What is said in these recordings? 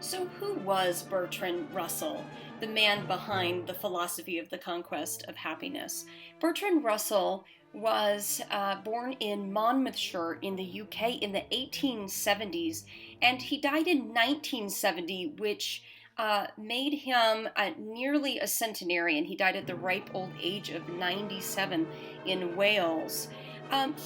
So who was Bertrand Russell, the man behind the philosophy of the conquest of happiness? Bertrand Russell was born in Monmouthshire in the UK in the 1870s, and he died in 1970, which made him nearly a centenarian. He died at the ripe old age of 97 in Wales.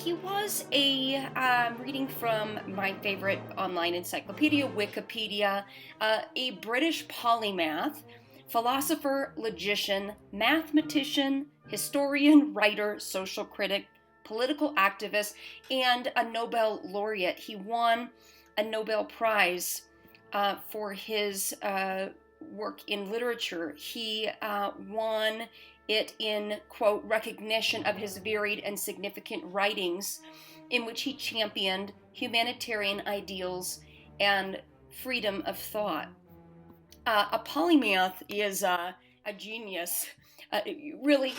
He was reading from my favorite online encyclopedia, Wikipedia, a British polymath, philosopher, logician, mathematician, historian, writer, social critic, political activist, and a Nobel laureate. He won a Nobel Prize for his work in literature. He won it in, quote, recognition of his varied and significant writings in which he championed humanitarian ideals and freedom of thought. A polymath is a genius. Really,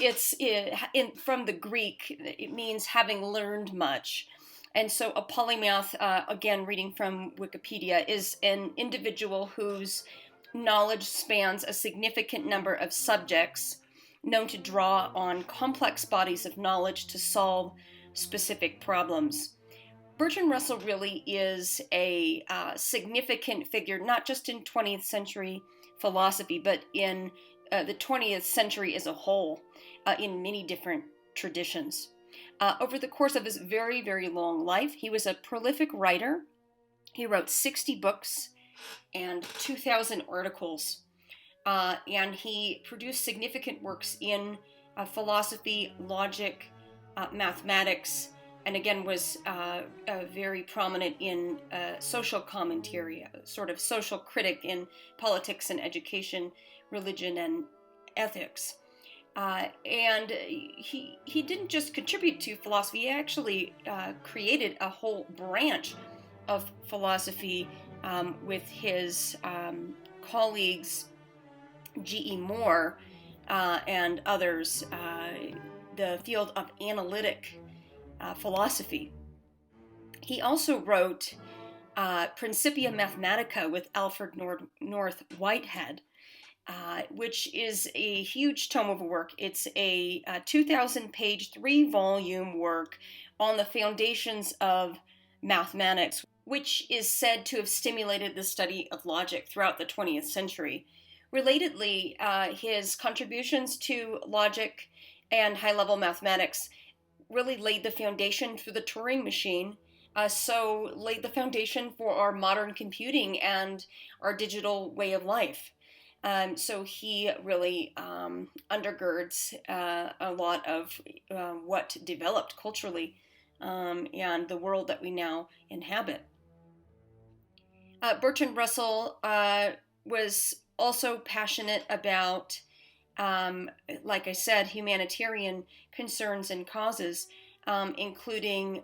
from the Greek, it means having learned much. And so a polymath, again, reading from Wikipedia, is an individual whose knowledge spans a significant number of subjects, known to draw on complex bodies of knowledge to solve specific problems. Bertrand Russell really is a significant figure, not just in 20th century philosophy, but in the 20th century as a whole, in many different traditions. Over the course of his very, very long life, he was a prolific writer. He wrote 60 books and 2,000 articles. And he produced significant works in philosophy, logic, mathematics, and again was very prominent in social commentary, sort of social critic in politics and education, religion and ethics. And he didn't just contribute to philosophy, he actually created a whole branch of philosophy with his colleagues G.E. Moore and others, the field of analytic philosophy. He also wrote Principia Mathematica with Alfred North Whitehead, which is a huge tome of work. It's a 2,000-page, 3-volume work on the foundations of mathematics, which is said to have stimulated the study of logic throughout the 20th century. Relatedly, his contributions to logic and high-level mathematics really laid the foundation for the Turing machine, so laid the foundation for our modern computing and our digital way of life. So he really undergirds a lot of what developed culturally and the world that we now inhabit. Bertrand Russell was also passionate about, like I said, humanitarian concerns and causes, including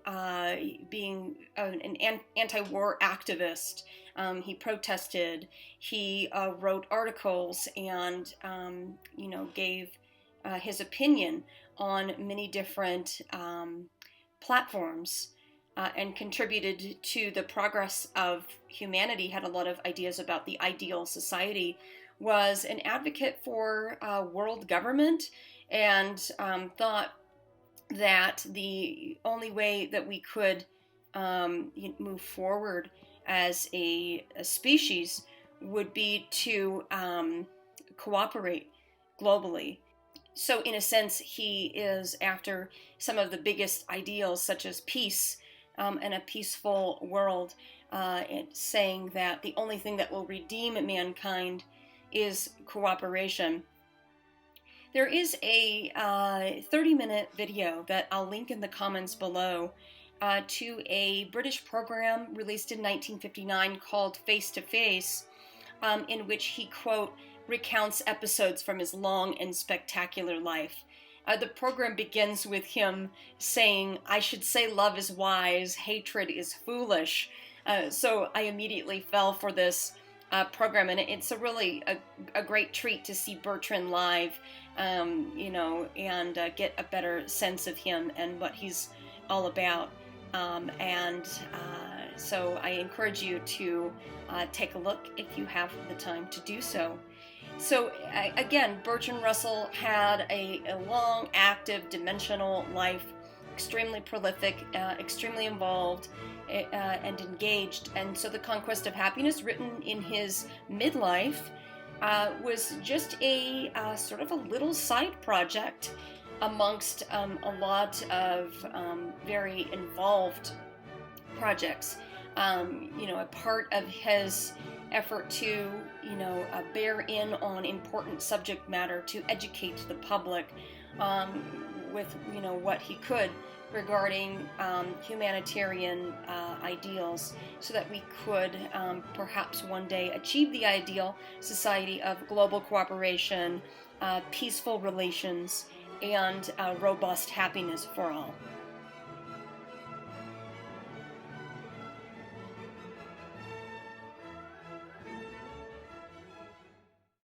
being an anti-war activist. He protested, he wrote articles, and gave his opinion on many different platforms. And contributed to the progress of humanity, had a lot of ideas about the ideal society, was an advocate for world government, and thought that the only way that we could move forward as a species would be to cooperate globally. So in a sense, he is after some of the biggest ideals, such as peace, and a peaceful world, saying that the only thing that will redeem mankind is cooperation. There is a 30-minute video that I'll link in the comments below to a British program released in 1959 called Face to Face, in which he, quote, recounts episodes from his long and spectacular life. The program begins with him saying, "I should say love is wise, hatred is foolish." So I immediately fell for this program, and it's a really a great treat to see Bertrand live, and get a better sense of him and what he's all about. So I encourage you to take a look if you have the time to do so. So again, Bertrand Russell had a long, active, dimensional life, extremely prolific, extremely involved, and engaged. And so the Conquest of Happiness, written in his midlife, was just a sort of a little side project amongst a lot of very involved projects. A part of his effort to, bear in on important subject matter, to educate the public with, what he could regarding humanitarian ideals, so that we could perhaps one day achieve the ideal society of global cooperation, peaceful relations, and robust happiness for all.